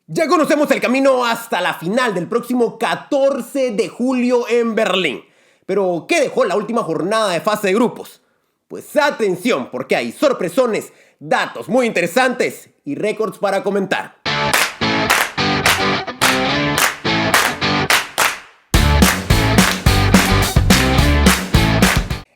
Ya conocemos el camino hasta la final del próximo 14 de julio en Berlín. Pero, ¿qué dejó la última jornada de fase de grupos? Pues atención, porque hay sorpresones, datos muy interesantes y récords para comentar.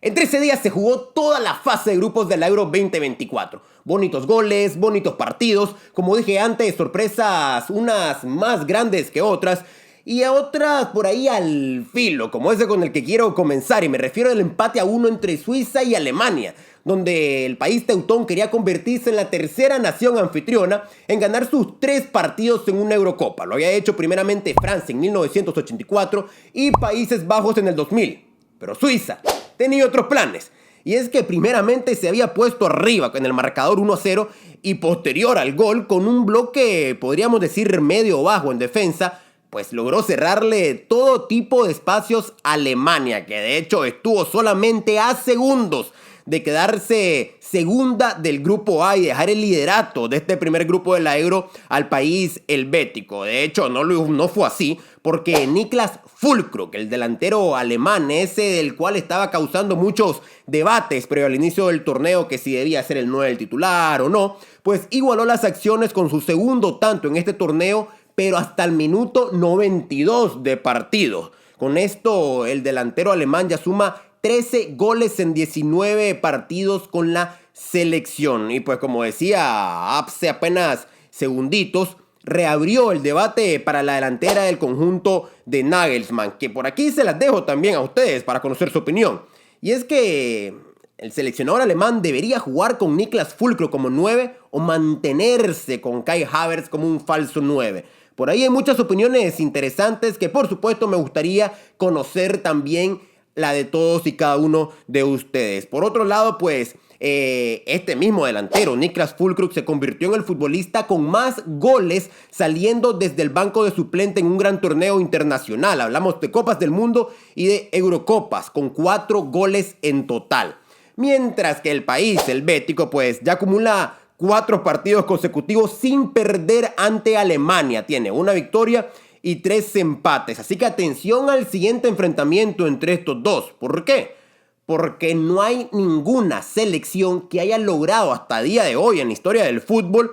En 13 días se jugó toda la fase de grupos de la Euro 2024. Bonitos goles, bonitos partidos, como dije antes, sorpresas unas más grandes que otras y a otras por ahí al filo, como ese con el que quiero comenzar, y me refiero al empate a 1 entre Suiza y Alemania, donde el país teutón quería convertirse en la tercera nación anfitriona en ganar sus 3 partidos en una Eurocopa. Lo había hecho primeramente Francia en 1984 y Países Bajos en el 2000, pero Suiza tenía otros planes. Y es que primeramente se había puesto arriba con el marcador 1-0 y posterior al gol con un bloque, podríamos decir, medio bajo en defensa, pues logró cerrarle todo tipo de espacios a Alemania, que de hecho estuvo solamente a segundos de quedarse segunda del grupo A y dejar el liderato de este primer grupo de la Euro al país helvético. De hecho, no fue así, porque Niklas Füllkrug, el delantero alemán, ese del cual estaba causando muchos debates previo al inicio del torneo, que si debía ser el 9 el titular o no, pues igualó las acciones con su segundo tanto en este torneo, pero hasta el minuto 92 de partido. Con esto, el delantero alemán ya suma 13 goles en 19 partidos con la selección. Y pues como decía, hace apenas segunditos, reabrió el debate para la delantera del conjunto de Nagelsmann, que por aquí se las dejo también a ustedes para conocer su opinión. Y es que el seleccionador alemán debería jugar con Niklas Füllkrug como 9 o mantenerse con Kai Havertz como un falso 9. Por ahí hay muchas opiniones interesantes que por supuesto me gustaría conocer también la de todos y cada uno de ustedes. Por otro lado, pues este mismo delantero, Niklas Füllkrug, se convirtió en el futbolista con más goles saliendo desde el banco de suplente en un gran torneo internacional. Hablamos de Copas del Mundo y de Eurocopas, con 4 goles en total. Mientras que el país helvético, pues ya acumula 4 partidos consecutivos sin perder ante Alemania. Tiene 1 victoria y 3 empates. Así que atención al siguiente enfrentamiento entre estos dos. ¿Por qué? Porque no hay ninguna selección que haya logrado hasta día de hoy en la historia del fútbol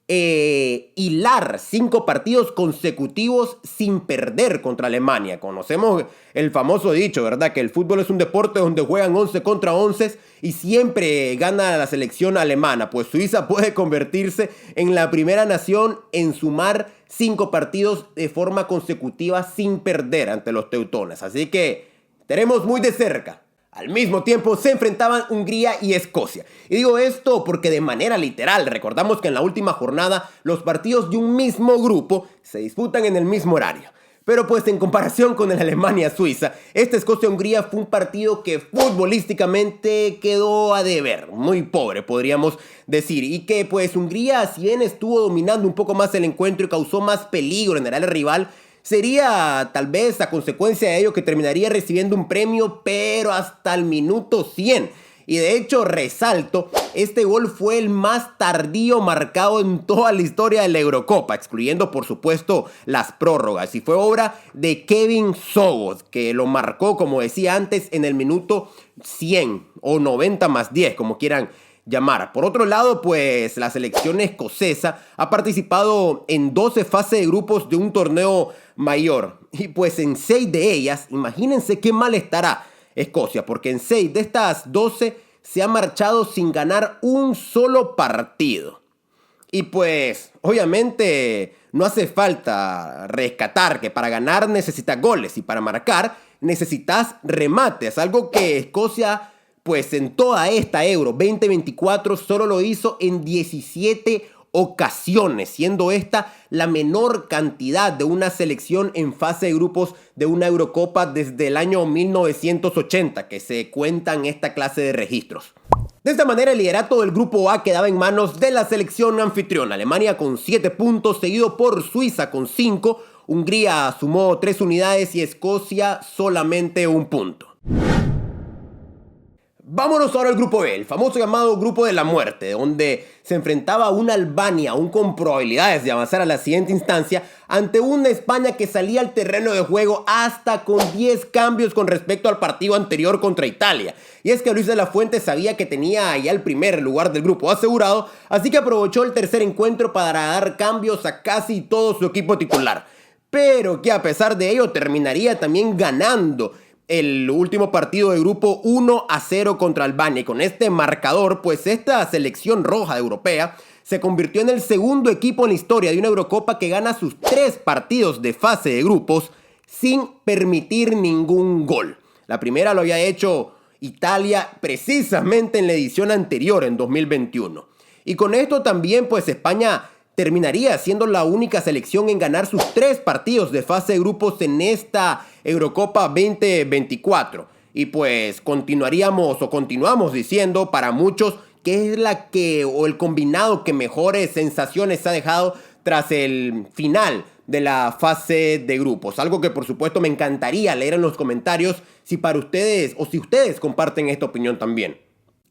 hilar 5 partidos consecutivos sin perder contra Alemania. Conocemos el famoso dicho, ¿verdad? Que el fútbol es un deporte donde juegan 11 contra 11 y siempre gana la selección alemana. Pues Suiza puede convertirse en la primera nación en sumar 5 partidos de forma consecutiva sin perder ante los teutones. Así que tenemos muy de cerca. Al mismo tiempo se enfrentaban Hungría y Escocia. Y digo esto porque de manera literal recordamos que en la última jornada los partidos de un mismo grupo se disputan en el mismo horario. Pero pues en comparación con el Alemania-Suiza, este Escocia-Hungría fue un partido que futbolísticamente quedó a deber, muy pobre podríamos decir, y que pues Hungría, si bien estuvo dominando un poco más el encuentro y causó más peligro en el área rival, sería tal vez a consecuencia de ello que terminaría recibiendo un premio, pero hasta el minuto 100. Y de hecho, resalto, este gol fue el más tardío marcado en toda la historia de la Eurocopa, excluyendo por supuesto las prórrogas. Y fue obra de Kevin Sogos, que lo marcó, como decía antes, en el minuto 100 o 90 más 10, como quieran llamar. Por otro lado, pues la selección escocesa ha participado en 12 fases de grupos de un torneo mayor. Y pues en 6 de ellas, imagínense qué mal estará Escocia, porque en 6 de estas 12 se ha marchado sin ganar un solo partido. Y pues, obviamente, no hace falta rescatar que para ganar necesitas goles y para marcar necesitas remates, algo que Escocia, pues en toda esta Euro 2024 solo lo hizo en 17 ocasiones, siendo esta la menor cantidad de una selección en fase de grupos de una Eurocopa desde el año 1980, que se cuentan esta clase de registros. De esta manera, el liderato del grupo A quedaba en manos de la selección anfitriona, Alemania con 7 puntos, seguido por Suiza con 5, Hungría sumó 3 unidades y Escocia solamente 1 punto. Vámonos ahora al grupo B, el famoso llamado grupo de la muerte, donde se enfrentaba a una Albania aún con probabilidades de avanzar a la siguiente instancia ante una España que salía al terreno de juego hasta con 10 cambios con respecto al partido anterior contra Italia. Y es que Luis de la Fuente sabía que tenía ya el primer lugar del grupo asegurado, así que aprovechó el tercer encuentro para dar cambios a casi todo su equipo titular. Pero que a pesar de ello terminaría también ganando el último partido de grupo 1-0 contra Albania. Y con este marcador, pues esta selección roja europea se convirtió en el segundo equipo en la historia de una Eurocopa que gana sus 3 partidos de fase de grupos sin permitir ningún gol. La primera lo había hecho Italia precisamente en la edición anterior, en 2021. Y con esto también, pues España terminaría siendo la única selección en ganar sus 3 partidos de fase de grupos en esta Eurocopa 2024. Y pues continuamos diciendo para muchos que es la que o el combinado que mejores sensaciones ha dejado tras el final de la fase de grupos. Algo que por supuesto me encantaría leer en los comentarios si para ustedes o si ustedes comparten esta opinión también.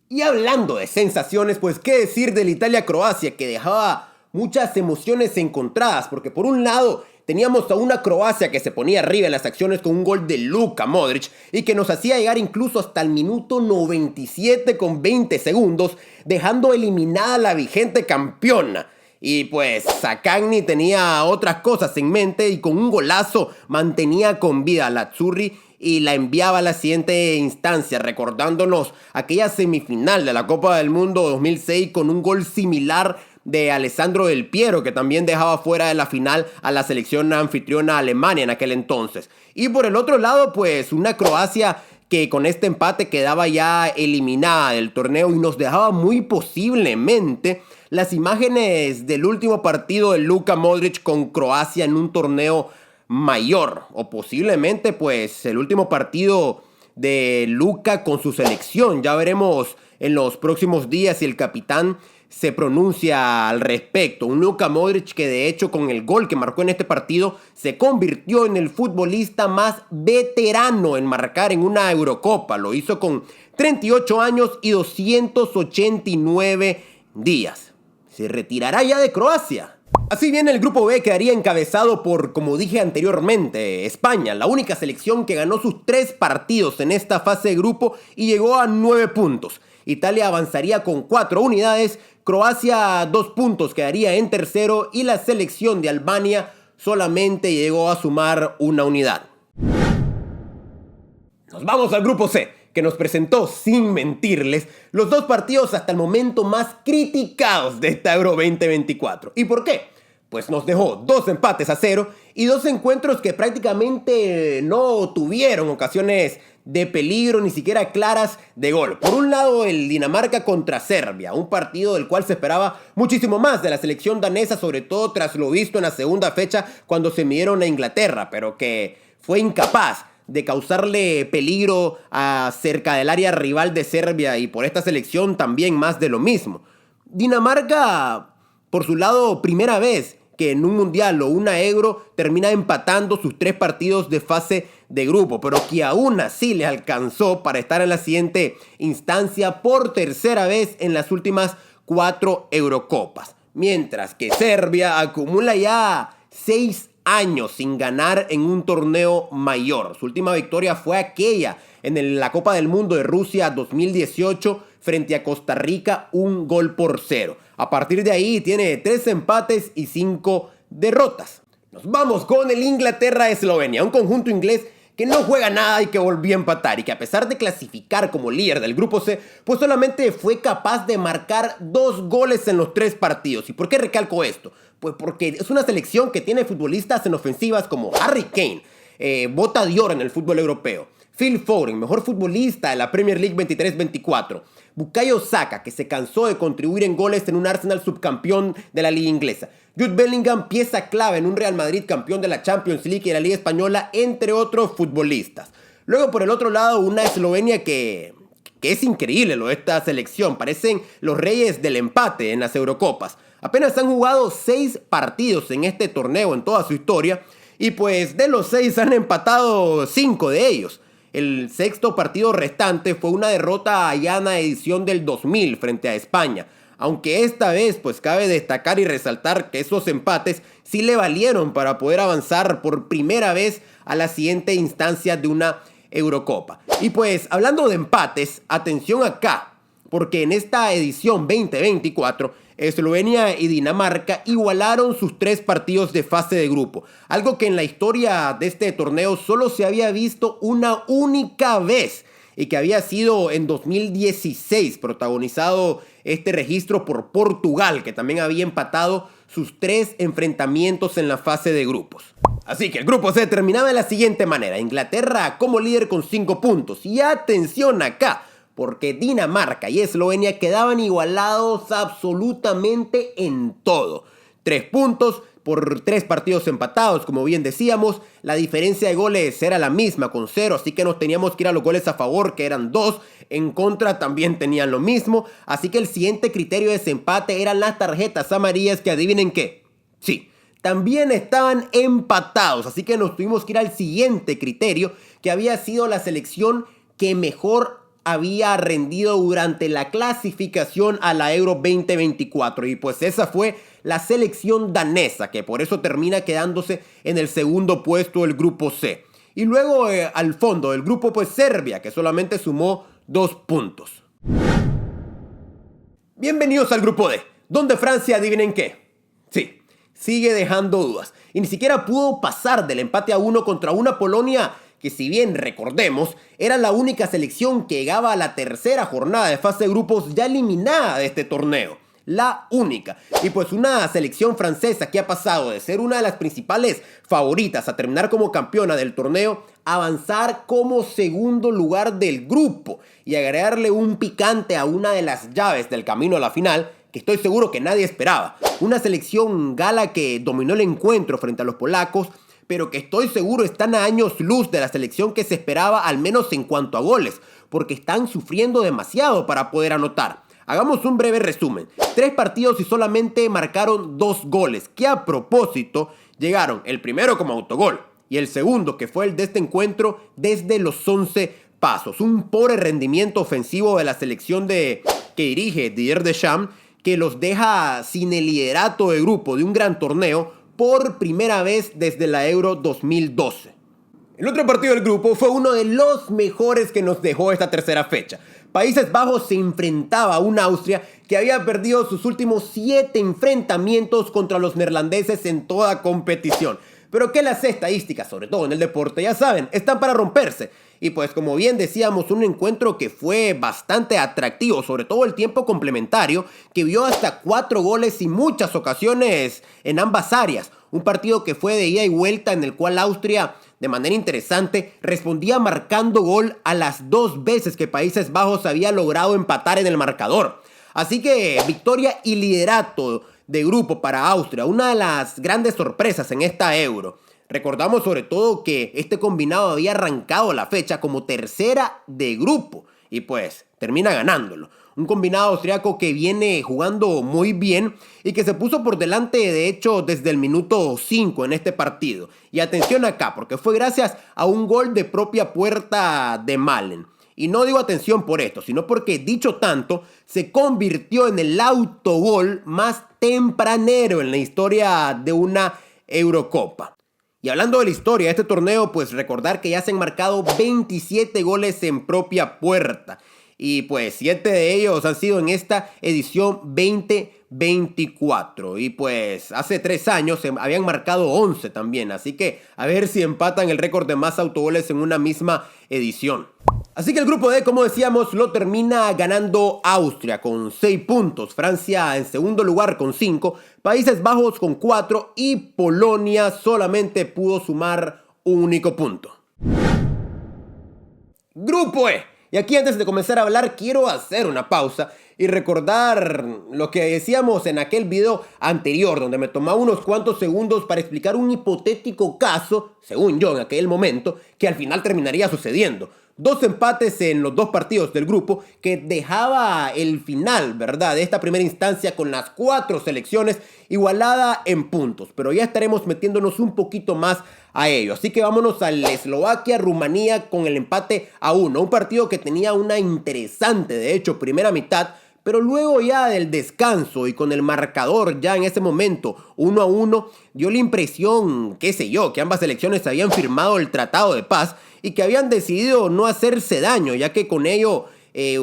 Y hablando de sensaciones, pues qué decir del Italia-Croacia, que dejaba muchas emociones encontradas, porque por un lado teníamos a una Croacia que se ponía arriba en las acciones con un gol de Luka Modric y que nos hacía llegar incluso hasta el minuto 97 con 20 segundos, dejando eliminada a la vigente campeona. Y pues Zaccagni tenía otras cosas en mente y con un golazo mantenía con vida a la Azzurri y la enviaba a la siguiente instancia, recordándonos aquella semifinal de la Copa del Mundo 2006 con un gol similar de Alessandro Del Piero, que también dejaba fuera de la final a la selección anfitriona Alemania en aquel entonces. Y por el otro lado, pues una Croacia que con este empate quedaba ya eliminada del torneo y nos dejaba muy posiblemente las imágenes del último partido de Luka Modric con Croacia en un torneo mayor, o posiblemente pues el último partido de Luka con su selección. Ya veremos en los próximos días si el capitán se pronuncia al respecto. Un Luka Modric que de hecho con el gol que marcó en este partido se convirtió en el futbolista más veterano en marcar en una Eurocopa. Lo hizo con 38 años y 289 días. ¿Se retirará ya de Croacia? Así bien, el grupo B quedaría encabezado por, como dije anteriormente, España, la única selección que ganó sus 3 partidos en esta fase de grupo y llegó a 9 puntos. Italia avanzaría con 4 unidades, Croacia 2 puntos, quedaría en tercero y la selección de Albania solamente llegó a sumar 1 unidad. Nos vamos al grupo C, que nos presentó, sin mentirles, los 2 partidos hasta el momento más criticados de esta Euro 2024. ¿Y por qué? Pues nos dejó 2 empates a 0 y 2 encuentros que prácticamente no tuvieron ocasiones de peligro, ni siquiera claras de gol. Por un lado, el Dinamarca contra Serbia, un partido del cual se esperaba muchísimo más de la selección danesa, sobre todo tras lo visto en la segunda fecha cuando se midieron a Inglaterra, pero que fue incapaz de causarle peligro cerca del área rival de Serbia, y por esta selección también más de lo mismo. Dinamarca, por su lado, primera vez que en un mundial o una Euro termina empatando sus 3 partidos de fase de grupo, pero que aún así le alcanzó para estar en la siguiente instancia por tercera vez en las últimas 4 Eurocopas. Mientras que Serbia acumula ya 6 años sin ganar en un torneo mayor. Su última victoria fue aquella en la Copa del Mundo de Rusia 2018 frente a Costa Rica, 1-0. A partir de ahí tiene 3 empates y 5 derrotas. Nos vamos con el Inglaterra-Eslovenia, un conjunto inglés que no juega nada y que volvió a empatar, y que a pesar de clasificar como líder del grupo C, pues solamente fue capaz de marcar 2 goles en los 3 partidos. ¿Y por qué recalco esto? Pues porque es una selección que tiene futbolistas en ofensivas como Harry Kane, bota de oro en el fútbol europeo, Phil Foden, mejor futbolista de la Premier League 23-24, Bukayo Saka, que se cansó de contribuir en goles en un Arsenal subcampeón de la liga inglesa, Jude Bellingham, pieza clave en un Real Madrid campeón de la Champions League y de la Liga Española, entre otros futbolistas. Luego, por el otro lado, una Eslovenia que es increíble lo de esta selección. Parecen los reyes del empate en las Eurocopas. Apenas han jugado 6 partidos en este torneo en toda su historia, y pues de los 6 han empatado 5 de ellos. El sexto partido restante fue una derrota allá en la edición del 2000 frente a España. Aunque esta vez pues cabe destacar y resaltar que esos empates sí le valieron para poder avanzar por primera vez a la siguiente instancia de una Eurocopa. Y pues hablando de empates, atención acá, porque en esta edición 2024 Eslovenia y Dinamarca igualaron sus 3 partidos de fase de grupo, algo que en la historia de este torneo solo se había visto una única vez y que había sido en 2016, protagonizado este registro por Portugal, que también había empatado sus 3 enfrentamientos en la fase de grupos. Así que el grupo C terminaba de la siguiente manera: Inglaterra como líder con 5 puntos, y atención acá, porque Dinamarca y Eslovenia quedaban igualados absolutamente en todo. 3 puntos por 3 partidos empatados, como bien decíamos. La diferencia de goles era la misma, con 0, así que nos teníamos que ir a los goles a favor, que eran 2. En contra también tenían lo mismo. Así que el siguiente criterio de desempate eran las tarjetas amarillas, que adivinen qué. Sí, también estaban empatados, así que nos tuvimos que ir al siguiente criterio, que había sido la selección que mejor había rendido durante la clasificación a la Euro 2024, y pues esa fue la selección danesa, que por eso termina quedándose en el segundo puesto del grupo C. Y luego al fondo del grupo pues Serbia, que solamente sumó 2 puntos. Bienvenidos al grupo D, donde Francia, adivinen qué. Sí, sigue dejando dudas y ni siquiera pudo pasar del empate a 1 contra una Polonia que, si bien recordemos, era la única selección que llegaba a la tercera jornada de fase de grupos ya eliminada de este torneo. La única. Y pues una selección francesa que ha pasado de ser una de las principales favoritas a terminar como campeona del torneo, a avanzar como segundo lugar del grupo y agregarle un picante a una de las llaves del camino a la final, que estoy seguro que nadie esperaba. Una selección gala que dominó el encuentro frente a los polacos, pero que estoy seguro están a años luz de la selección que se esperaba, al menos en cuanto a goles, porque están sufriendo demasiado para poder anotar. Hagamos un breve resumen. 3 partidos y solamente marcaron 2 goles, que a propósito llegaron el primero como autogol y el segundo, que fue el de este encuentro, desde los 11 pasos. Un pobre rendimiento ofensivo de la selección que dirige Didier Deschamps, que los deja sin el liderato de grupo de un gran torneo por primera vez desde la Euro 2012. El otro partido del grupo fue uno de los mejores que nos dejó esta tercera fecha. Países Bajos se enfrentaba a una Austria que había perdido sus últimos 7 enfrentamientos contra los neerlandeses en toda competición. Pero que las estadísticas, sobre todo en el deporte, ya saben, están para romperse. Y pues como bien decíamos, un encuentro que fue bastante atractivo, sobre todo el tiempo complementario, que vio hasta 4 goles y muchas ocasiones en ambas áreas. Un partido que fue de ida y vuelta, en el cual Austria, de manera interesante, respondía marcando gol a las 2 veces que Países Bajos había logrado empatar en el marcador. Así que victoria y liderato de grupo para Austria, una de las grandes sorpresas en esta Euro. Recordamos sobre todo que este combinado había arrancado la fecha como tercera de grupo y pues termina ganándolo. Un combinado austriaco que viene jugando muy bien y que se puso por delante, de hecho, desde el minuto 5 en este partido. Y atención acá, porque fue gracias a un gol de propia puerta de Malen. Y no digo atención por esto, sino porque, dicho tanto, se convirtió en el autogol más tempranero en la historia de una Eurocopa. Y hablando de la historia de este torneo, pues recordar que ya se han marcado 27 goles en propia puerta. Y pues 7 de ellos han sido en esta edición 2024. Y pues hace 3 años se habían marcado 11 también. Así que a ver si empatan el récord de más autogoles en una misma edición. Así que el grupo D, como decíamos, lo termina ganando Austria con 6 puntos, Francia en segundo lugar con 5, Países Bajos con 4 y Polonia solamente pudo sumar un único punto. Grupo E. Y aquí, antes de comenzar a hablar, quiero hacer una pausa y recordar lo que decíamos en aquel video anterior, donde me tomaba unos cuantos segundos para explicar un hipotético caso, según yo en aquel momento, que al final terminaría sucediendo. 2 empates en los 2 partidos del grupo que dejaba el final, ¿verdad?, de esta primera instancia con las 4 selecciones igualada en puntos. Pero ya estaremos metiéndonos un poquito más a ello. Así que vámonos al Eslovaquia-Rumanía con el empate a 1. Un partido que tenía una interesante, de hecho, primera mitad. Pero luego ya del descanso y con el marcador ya en ese momento 1-1, dio la impresión, qué sé yo, que ambas selecciones habían firmado el tratado de paz y que habían decidido no hacerse daño, ya que con ello,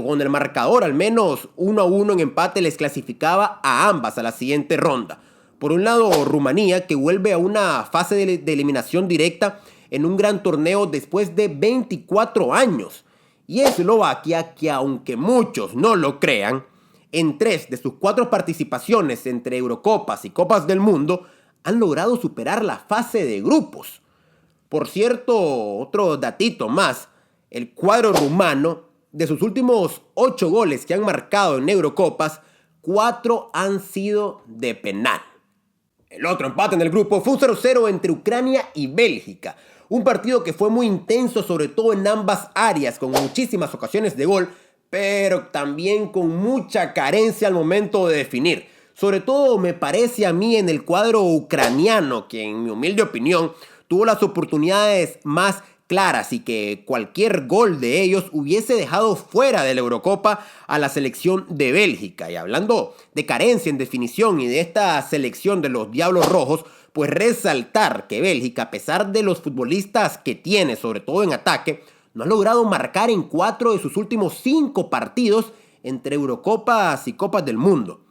con el marcador al menos 1-1 en empate, les clasificaba a ambas a la siguiente ronda. Por un lado, Rumanía, que vuelve a una fase de eliminación directa en un gran torneo después de 24 años. Y Eslovaquia, que aunque muchos no lo crean, en 3 de sus 4 participaciones entre Eurocopas y Copas del Mundo han logrado superar la fase de grupos. Por cierto, otro datito más, el cuadro rumano, de sus últimos 8 goles que han marcado en Eurocopas, 4 han sido de penal. El otro empate en el grupo fue un 0-0 entre Ucrania y Bélgica. Un partido que fue muy intenso, sobre todo en ambas áreas, con muchísimas ocasiones de gol, pero también con mucha carencia al momento de definir. Sobre todo me parece a mí en el cuadro ucraniano, que en mi humilde opinión tuvo las oportunidades más claras y que cualquier gol de ellos hubiese dejado fuera de la Eurocopa a la selección de Bélgica. Y hablando de carencia en definición y de esta selección de los Diablos Rojos, pues resaltar que Bélgica, a pesar de los futbolistas que tiene, sobre todo en ataque, no ha logrado marcar en 4 de sus últimos 5 partidos entre Eurocopas y Copas del Mundo.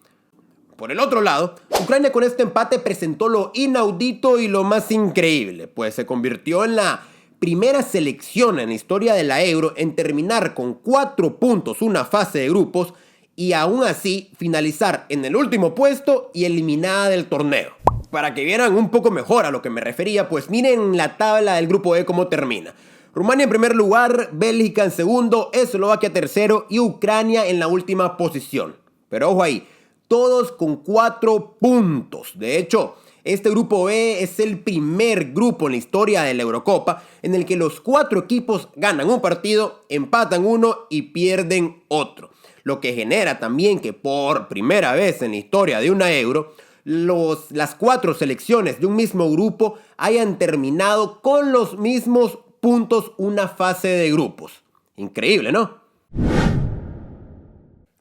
Por el otro lado, Ucrania con este empate presentó lo inaudito y lo más increíble, pues se convirtió en la primera selección en la historia de la Euro en terminar con 4 puntos una fase de grupos y aún así finalizar en el último puesto y eliminada del torneo. Para que vieran un poco mejor a lo que me refería, pues miren la tabla del grupo E cómo termina. Rumania en primer lugar, Bélgica en segundo, Eslovaquia tercero y Ucrania en la última posición. Pero ojo ahí, todos con 4 puntos. De hecho, este grupo B es el primer grupo en la historia de la Eurocopa en el que los 4 equipos ganan un partido, empatan uno y pierden otro. Lo que genera también que por primera vez en la historia de una Euro, las 4 selecciones de un mismo grupo hayan terminado con los mismos puntos una fase de grupos. Increíble, ¿no?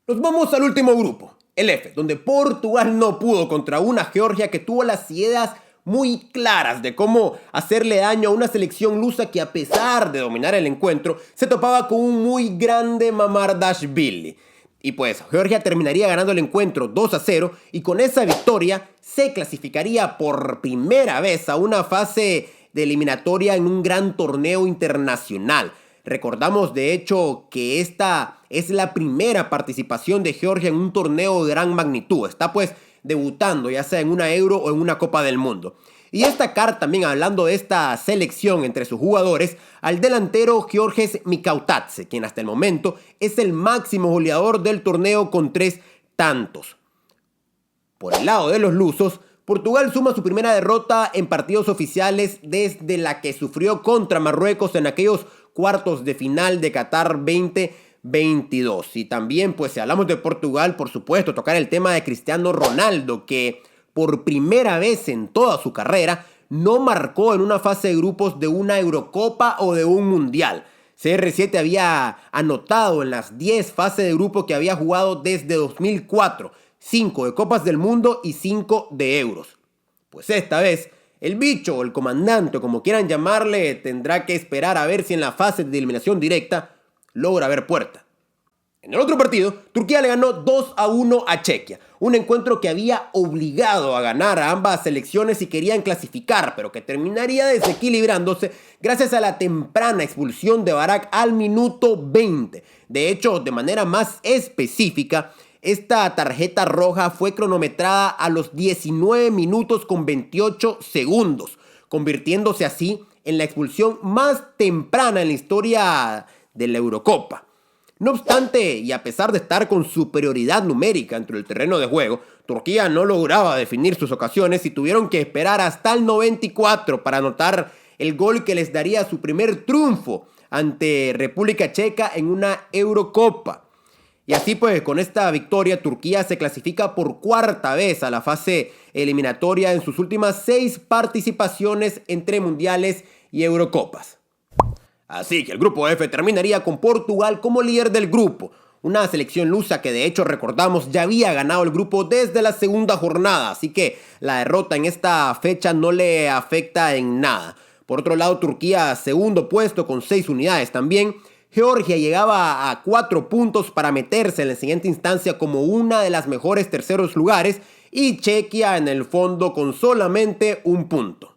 Nos vamos al último grupo, el F, donde Portugal no pudo contra una Georgia que tuvo las ideas muy claras de cómo hacerle daño a una selección lusa que, a pesar de dominar el encuentro, se topaba con un muy grande Mamardashvili. Y pues Georgia terminaría ganando el encuentro 2-0 y con esa victoria se clasificaría por primera vez a una fase de eliminatoria en un gran torneo internacional. Recordamos de hecho que esta es la primera participación de Georgia en un torneo de gran magnitud. Está pues debutando ya sea en una Euro o en una Copa del Mundo. Y destacar también, hablando de esta selección entre sus jugadores, al delantero Georges Mikautatse, quien hasta el momento es el máximo goleador del torneo con 3 tantos. Por el lado de los lusos, Portugal suma su primera derrota en partidos oficiales desde la que sufrió contra Marruecos en aquellos cuartos de final de Qatar 2022. Y también, pues si hablamos de Portugal, por supuesto, tocar el tema de Cristiano Ronaldo, que por primera vez en toda su carrera no marcó en una fase de grupos de una Eurocopa o de un Mundial. CR7 había anotado en las 10 fases de grupo que había jugado desde 2004, 5 de Copas del Mundo y 5 de Euros. Pues esta vez, el bicho o el comandante, o como quieran llamarle, tendrá que esperar a ver si en la fase de eliminación directa logra ver puerta. En el otro partido, Turquía le ganó 2-1 a Chequia, un encuentro que había obligado a ganar a ambas selecciones si querían clasificar, pero que terminaría desequilibrándose gracias a la temprana expulsión de Barak al minuto 20. De hecho, de manera más específica, esta tarjeta roja fue cronometrada a los 19 minutos con 28 segundos, convirtiéndose así en la expulsión más temprana en la historia de la Eurocopa. No obstante, y a pesar de estar con superioridad numérica dentro del terreno de juego, Turquía no lograba definir sus ocasiones y tuvieron que esperar hasta el 94 para anotar el gol que les daría su primer triunfo ante República Checa en una Eurocopa. Y así pues, con esta victoria, Turquía se clasifica por cuarta vez a la fase eliminatoria en sus últimas 6 participaciones entre mundiales y Eurocopas. Así que el grupo F terminaría con Portugal como líder del grupo, una selección lusa que de hecho recordamos ya había ganado el grupo desde la segunda jornada, así que la derrota en esta fecha no le afecta en nada. Por otro lado, Turquía segundo puesto con 6 unidades también. Georgia llegaba a 4 puntos para meterse en la siguiente instancia como una de las mejores terceros lugares, y Chequia en el fondo con solamente 1 punto.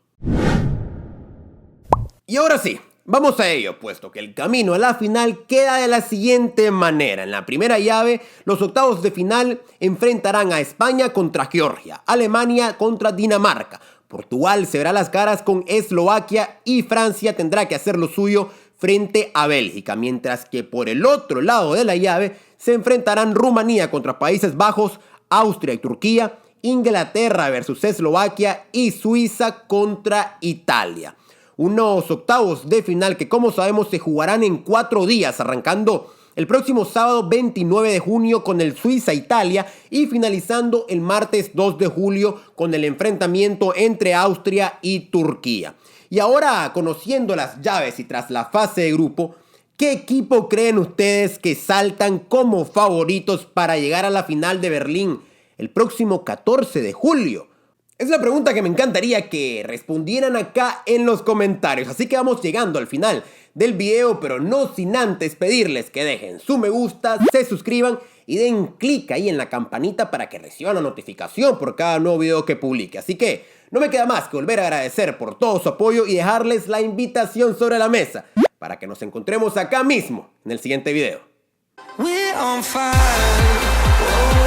Y ahora sí, vamos a ello, puesto que el camino a la final queda de la siguiente manera. En la primera llave, los octavos de final enfrentarán a España contra Georgia, Alemania contra Dinamarca, Portugal se verá las caras con Eslovaquia y Francia tendrá que hacer lo suyo frente a Bélgica, mientras que por el otro lado de la llave se enfrentarán Rumanía contra Países Bajos, Austria y Turquía, Inglaterra versus Eslovaquia y Suiza contra Italia. Unos octavos de final que, como sabemos, se jugarán en 4 días, arrancando el próximo sábado 29 de junio con el Suiza-Italia y finalizando el martes 2 de julio con el enfrentamiento entre Austria y Turquía. Y ahora, conociendo las llaves y tras la fase de grupo, ¿qué equipo creen ustedes que saltan como favoritos para llegar a la final de Berlín el próximo 14 de julio? Es la pregunta que me encantaría que respondieran acá en los comentarios. Así que vamos llegando al final del video, pero no sin antes pedirles que dejen su me gusta, se suscriban y den clic ahí en la campanita para que reciban la notificación por cada nuevo video que publique. Así que no me queda más que volver a agradecer por todo su apoyo y dejarles la invitación sobre la mesa para que nos encontremos acá mismo en el siguiente video. We're on fire.